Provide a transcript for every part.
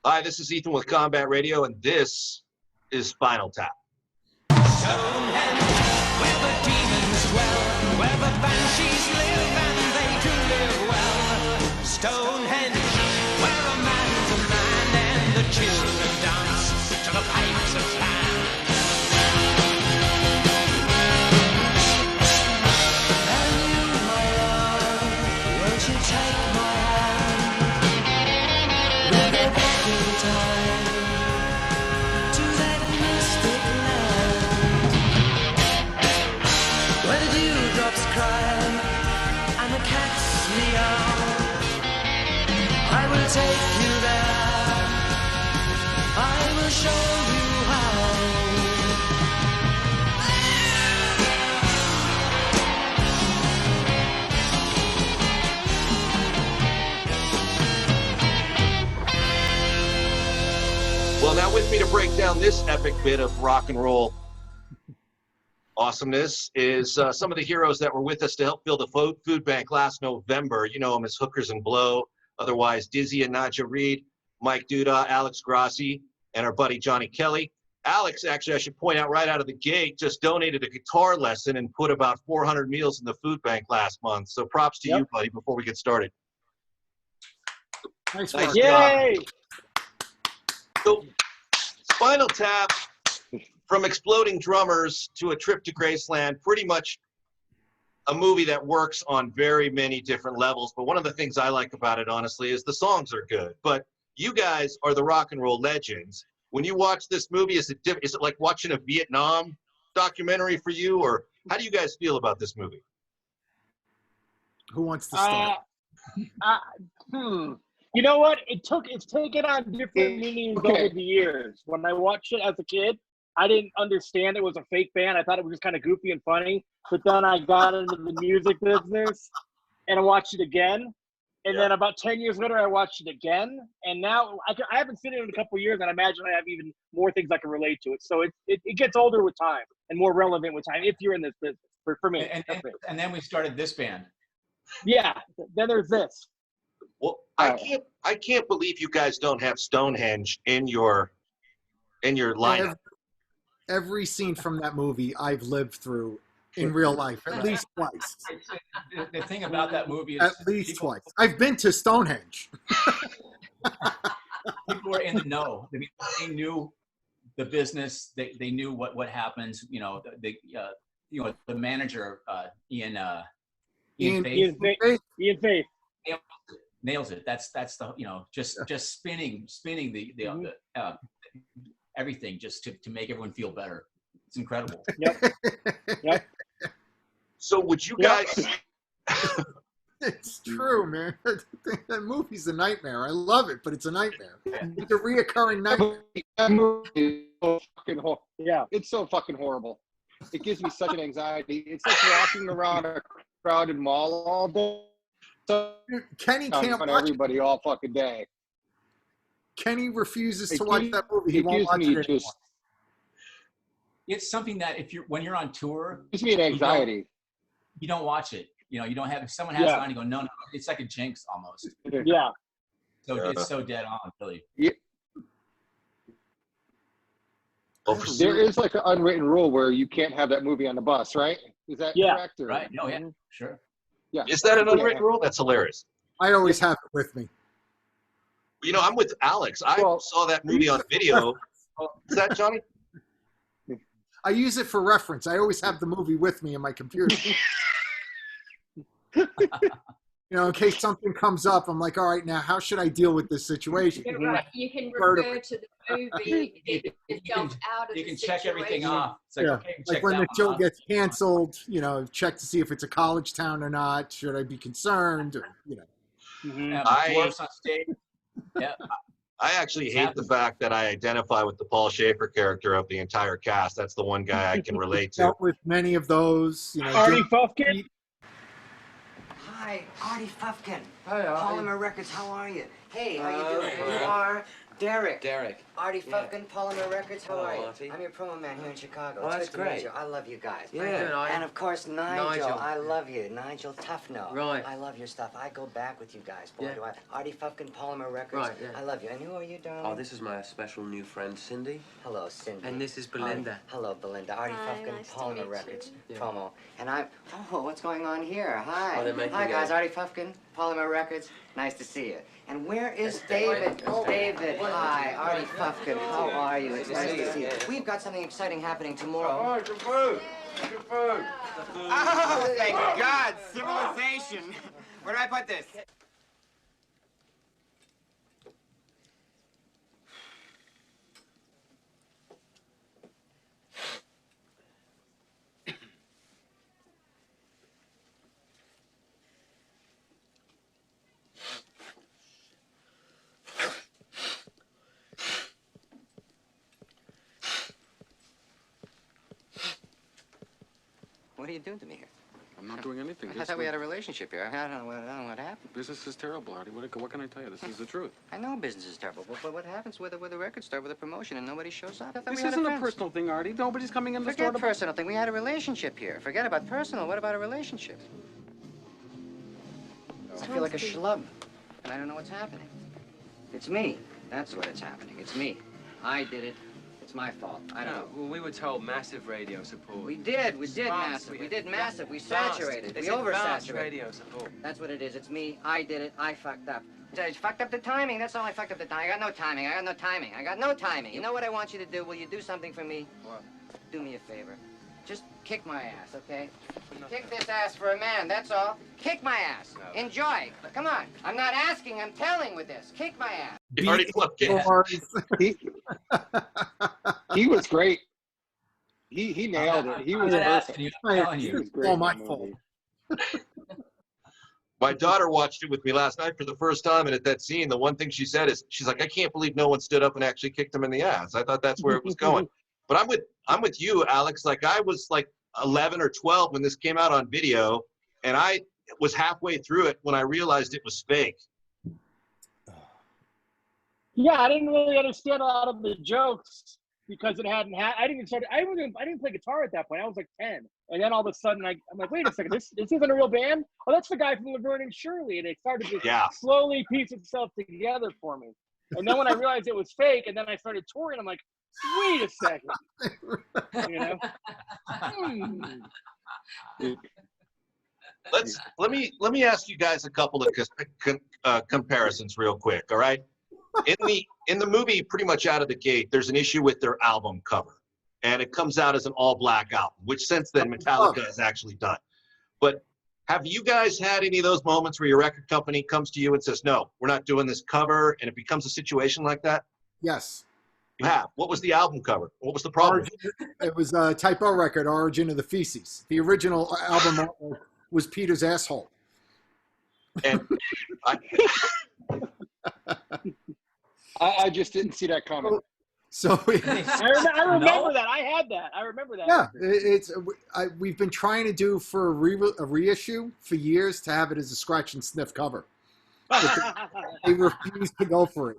Hi, this is Ethan with Combat Radio, and this is Spinal Tap. Stonehenge, where the demons dwell, where the banshees live, and they do live well. Stonehenge, where a man's a man, and the children dance to the pipes of Pan. And you, my love, won't you take my hand? We'll go back in time to that mystic land where the dewdrops cry and the cats meow. I will take you there, I will show you how. Well, now with me to break down this epic bit of rock and roll awesomeness is some of the heroes that were with us to help fill the food bank last November. You know them as Hookers and Blow, otherwise Dizzy and Nadja Reed, Mike Duda, Alex Grassi, and our buddy Johnny Kelly. Alex, actually, I should point out right out of the gate, just donated a guitar lesson and put about 400 meals in the food bank last month. So props to you, buddy, before we get started. Nice Nice work. Yay! So, Spinal Tap, from exploding drummers to a trip to Graceland, pretty much a movie that works on very many different levels. But one of the things I like about it, honestly, is the songs are good. But you guys are the rock and roll legends. When you watch this movie, is it like watching a Vietnam documentary for you, or how do you guys feel about this movie? Who wants to start? You know what? It's taken on different meanings over the years. When I watched it as a kid, I didn't understand it was a fake band. I thought it was just kind of goofy and funny. But then I got into the music business and I watched it again. And then about 10 years later, I watched it again. And now I haven't seen it in a couple of years, and I imagine I have even more things I can relate to it. So it gets older with time and more relevant with time if you're in this business. For me. And then we started this band. Yeah. Then there's this. Well, I can't believe you guys don't have Stonehenge in your lineup. Every scene from that movie I've lived through in real life, at least twice. The thing about that movie is At least twice. I've been to Stonehenge. people were in the know. I mean, they knew the business. They knew what happens. You know, the manager, Ian Faith. Ian Faith. Nails it. That's the, you know, just spinning the everything just to make everyone feel better. It's incredible. Yep. So would you guys? It's true, man. That movie's a nightmare. I love it, but it's a nightmare. It's a reoccurring nightmare. That movie is so fucking it's so fucking horrible. It gives me such an anxiety. It's like walking around a crowded mall all day. So Kenny can't watch everybody all fucking day. Kenny refuses to watch that movie. He won't watch it anymore. It's something that when you're on tour, It gives me an anxiety. you don't watch it. You know, you don't have, if someone has it on, you go, no, it's like a jinx almost. Yeah. So it's so dead on, really. Yeah. There is like an unwritten rule where you can't have that movie on the bus, right? Is that correct? Or? Right. No, yeah, sure. Yeah. Is that an unwritten rule? That's hilarious. I always have it with me. You know, I'm with Alex. I saw that movie on video. Is that Johnny? I use it for reference. I always have the movie with me in my computer. You know, in case something comes up, I'm like, all right, now how should I deal with this situation? You're right. You can refer to the movie itself out of the situation. You can check everything off. It's like, okay, like check when that the one show off. gets canceled, you know, check to see if it's a college town or not. Should I be concerned? Or, you know. Dwarfs on stage. Yeah. I actually hate the fact that I identify with the Paul Schaefer character of the entire cast. That's the one guy I can relate to. Dealt with many of those. You know, Artie Fufkin. Hi, Artie Fufkin. Hi, Polymer Records, how are you? Hey, how you doing? You are Derek. Derek. Artie Fucking, Polymer Records, how Hello, are you? Artie. I'm your promo man here in Chicago. Oh, It's that's good to great. meet you. I love you guys. Yeah. How you doing, Artie? And of course, Nigel. Nigel. I love you. Nigel Tufno. Right. I love your stuff. I go back with you guys. Boy, Yeah. do I. Artie Fucking, Polymer Records. Right, yeah. I love you. And who are you, darling? Oh, this is my special new friend, Cindy. Hello, Cindy. And this is Belinda. Hello, Belinda. Artie Hi, Fucking, nice to Polymer meet Records you. Yeah. promo. And I'm. Oh, what's going on here? Hi. Oh, they're making Hi, guys. a- Artie Fucking, Polymer Records. Nice to see you. And where is David? David, hi. Artie Fuffkin, how are you? It's nice to see you. We've got something exciting happening tomorrow. Good food. Good food. Oh, thank God, civilization. Where do I put this? What are you doing to me here? I'm not doing anything. I thought we had a relationship here. I don't know what happened. Business is terrible, Artie. What can I tell you? This is the truth. I know business is terrible, but what happens with a record store with a promotion and nobody shows up? I thought This we had isn't a friends. personal thing, Artie. Nobody's coming in the store Forget to... personal thing. We had a relationship here. Forget about personal. What about a relationship? I feel like a schlub, and I don't know what's happening. It's me. That's what it's happening. It's me. I did it. It's my fault. I don't know. Well, we were told massive radio support. We did Advanced, massive. We did massive. We saturated. We oversaturated. Radio support. That's what it is. It's me. I did it. I fucked up. I fucked up the timing. That's all. I fucked up the timing. I got no timing. I got no timing. You know what I want you to do? Will you do something for me? What? Do me a favor. Just kick my ass, okay? Kick this ass for a man, that's all. Kick my ass. No. Enjoy. Come on. I'm not asking, I'm telling with this. Kick my ass. You already flipped it. He was great. He nailed it. He I'm was not perfect. asking you, I'm telling He you. was great all in my that fault. movie. My daughter watched it with me last night for the first time, and at that scene, the one thing she said is, she's like, I can't believe no one stood up and actually kicked him in the ass. I thought that's where it was going. But I'm with you, Alex. Like, I was like 11 or 12 when this came out on video, and I was halfway through it when I realized it was fake. Yeah, I didn't really understand a lot of the jokes because it hadn't. I didn't play guitar at that point. I was like 10, and then all of a sudden, I'm like, wait a second, this isn't a real band. Oh, that's the guy from Laverne and Shirley, and it started to slowly piece itself together for me. And then when I realized it was fake, and then I started touring, I'm like, wait a second, you know. Let me ask you guys a couple of comparisons real quick. All right. In the movie, pretty much out of the gate, there's an issue with their album cover, and it comes out as an all-black album, which since then Metallica has actually done. But have you guys had any of those moments where your record company comes to you and says, "No, we're not doing this cover," and it becomes a situation like that? Yes. You have. What was the album cover? What was the problem? It was a typo record, Origin of the Feces. The original album artwork was Peter's asshole. And I just didn't see that coming. So I remember that. I had that. I remember that. Yeah, we've been trying to do for a reissue for years to have it as a scratch and sniff cover. They refused to go for it.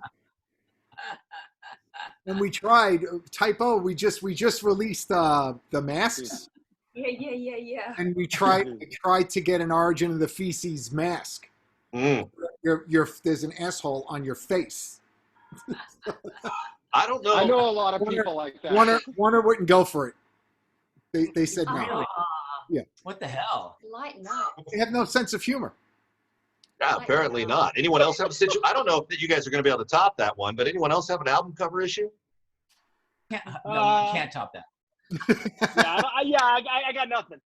And we tried typo. We just released the masks. Yeah. And we tried to get an Origin of the Feces mask. There's an asshole on your face. I don't know. I know a lot of people like that. Warner wouldn't go for it. They said no. Yeah. What the hell? Lighten up. They have no sense of humor. Yeah, apparently not. Anyone else have a situation? I don't know if you guys are going to be able to top that one, but anyone else have an album cover issue? No, you can't top that. I got nothing.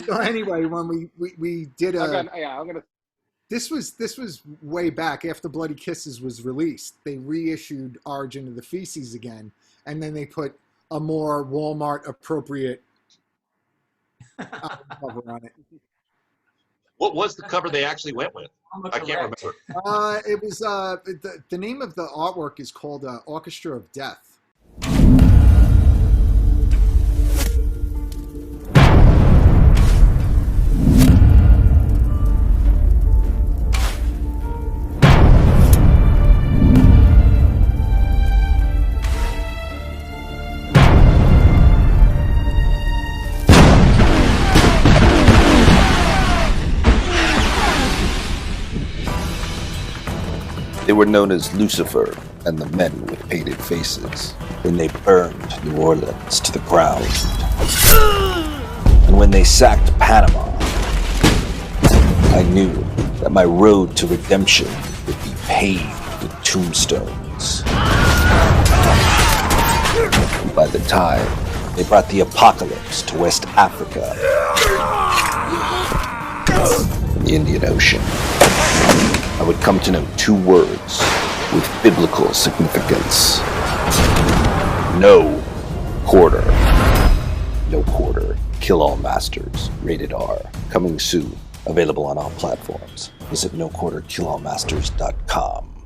So anyway, when we did I'm gonna. This was way back after Bloody Kisses was released. They reissued Origin of the Feces again, and then they put a more Walmart appropriate cover on it. What was the cover they actually went with? I can't remember. It was the name of the artwork is called Orchestra of Death. They were known as Lucifer and the Men with Painted Faces when they burned New Orleans to the ground. And when they sacked Panama, I knew that my road to redemption would be paved with tombstones. And by the time they brought the apocalypse to West Africa and the Indian Ocean, I would come to know two words with biblical significance. No quarter. No quarter. Kill All Masters. Rated R. Coming soon. Available on all platforms. Visit noquarterkillallmasters.com.